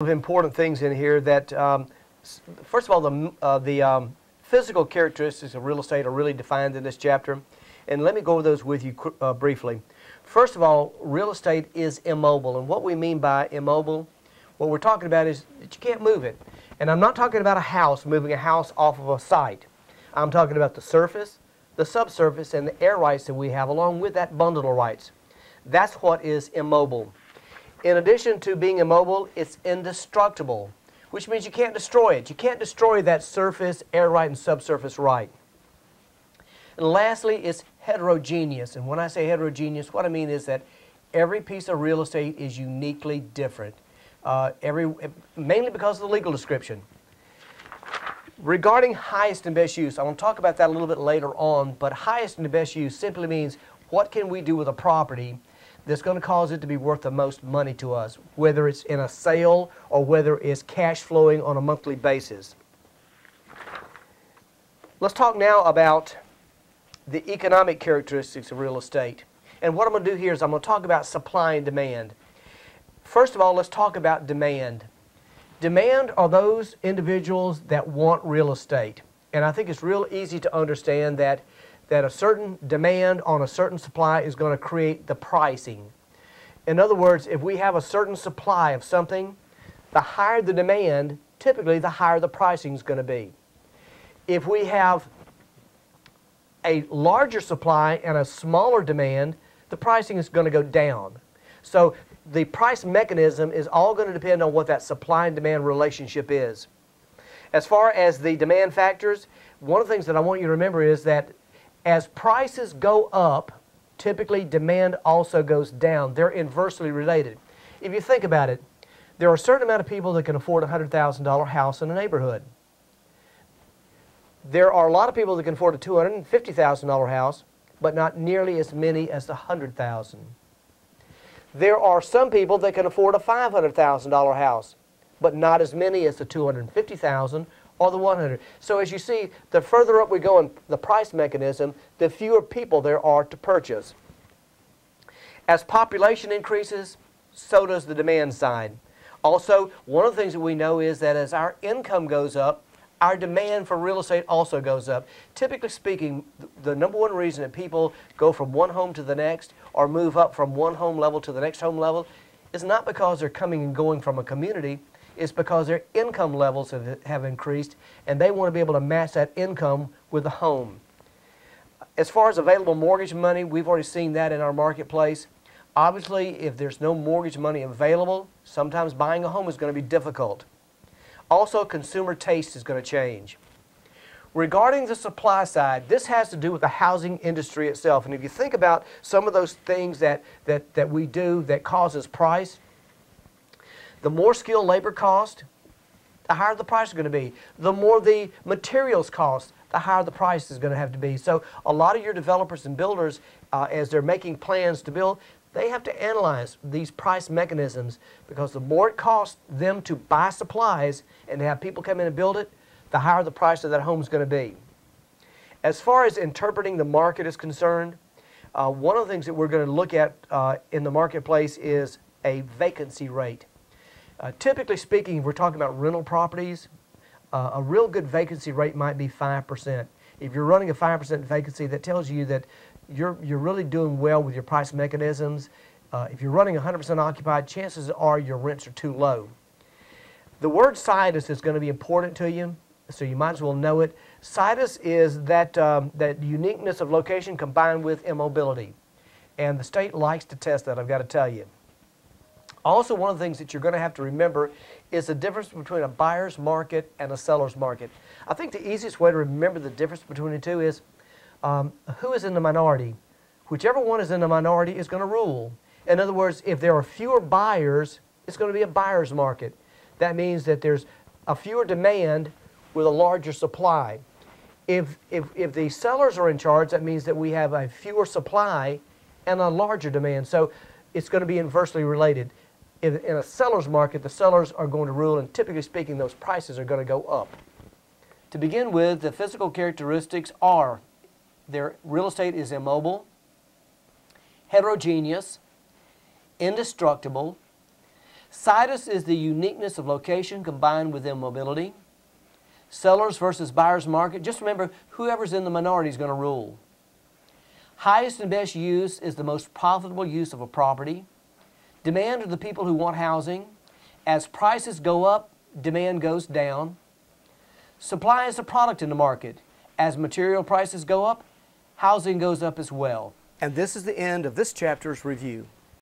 Of important things in here that, first of all, the physical characteristics of real estate are really defined in this chapter, and let me go over those with you briefly. First of all, real estate is immobile, and what we mean by immobile, what we're talking about is that you can't move it. And I'm not talking about a house, moving a house off of a site. I'm talking about the surface, the subsurface, and the air rights that we have along with that bundle of rights. That's what is immobile. In addition to being immobile, it's indestructible, which means you can't destroy it. You can't destroy that surface, air right, and subsurface right. And lastly, it's heterogeneous. And when I say heterogeneous, what I mean is that every piece of real estate is uniquely different, mainly because of the legal description. Regarding highest and best use, I want to talk about that a little bit later on, but highest and best use simply means what can we do with a property that's going to cause it to be worth the most money to us, whether it's in a sale or whether it's cash flowing on a monthly basis. Let's talk now about the economic characteristics of real estate. And what I'm going to do here is I'm going to talk about supply and demand. First of all, let's talk about demand. Demand are those individuals that want real estate. And I think it's real easy to understand that a certain demand on a certain supply is going to create the pricing. In other words, if we have a certain supply of something, the higher the demand, typically the higher the pricing is going to be. If we have a larger supply and a smaller demand, the pricing is going to go down. So the price mechanism is all going to depend on what that supply and demand relationship is. As far as the demand factors, one of the things that I want you to remember is that as prices go up, typically demand also goes down. They're inversely related. If you think about it, there are a certain amount of people that can afford a $100,000 house in a neighborhood. There are a lot of people that can afford a $250,000 house, but not nearly as many as the $100,000. There are some people that can afford a $500,000 house, but not as many as the $250,000 or the 100. So as you see, the further up we go in the price mechanism, the fewer people there are to purchase. As population increases, so does the demand side. Also, one of the things that we know is that as our income goes up, our demand for real estate also goes up. Typically speaking, the number one reason that people go from one home to the next or move up from one home level to the next home level is not because they're coming and going from a community. It's because their income levels have increased and they want to be able to match that income with the home. As far as available mortgage money, we've already seen that in our marketplace. Obviously, if there's no mortgage money available, sometimes buying a home is going to be difficult. Also, consumer taste is going to change. Regarding the supply side, this has to do with the housing industry itself. And if you think about some of those things that we do that causes price, the more skilled labor cost, the higher the price is going to be. The more the materials cost, the higher the price is going to have to be. So a lot of your developers and builders, as they're making plans to build, they have to analyze these price mechanisms because the more it costs them to buy supplies and to have people come in and build it, the higher the price of that home is going to be. As far as interpreting the market is concerned, one of the things that we're going to look at in the marketplace is a vacancy rate. Typically speaking, if we're talking about rental properties, a real good vacancy rate might be 5%. If you're running a 5% vacancy, that tells you that you're really doing well with your price mechanisms. If you're running 100% occupied, chances are your rents are too low. The word situs is going to be important to you, so you might as well know it. Situs is that uniqueness of location combined with immobility. And the state likes to test that, I've got to tell you. Also, one of the things that you're going to have to remember is the difference between a buyer's market and a seller's market. I think the easiest way to remember the difference between the two is who is in the minority. Whichever one is in the minority is going to rule. In other words, if there are fewer buyers, it's going to be a buyer's market. That means that there's a fewer demand with a larger supply. If the sellers are in charge, that means that we have a fewer supply and a larger demand. So it's going to be inversely related. In a seller's market, the sellers are going to rule, and typically speaking, those prices are going to go up. To begin with, the physical characteristics are their real estate is immobile, heterogeneous, indestructible, Situs is the uniqueness of location combined with immobility. Sellers versus buyer's market. Just remember, whoever's in the minority is going to rule. Highest and best use is the most profitable use of a property. Demand are the people who want housing. As prices go up, demand goes down. Supply is the product in the market. As material prices go up, housing goes up as well. And this is the end of this chapter's review.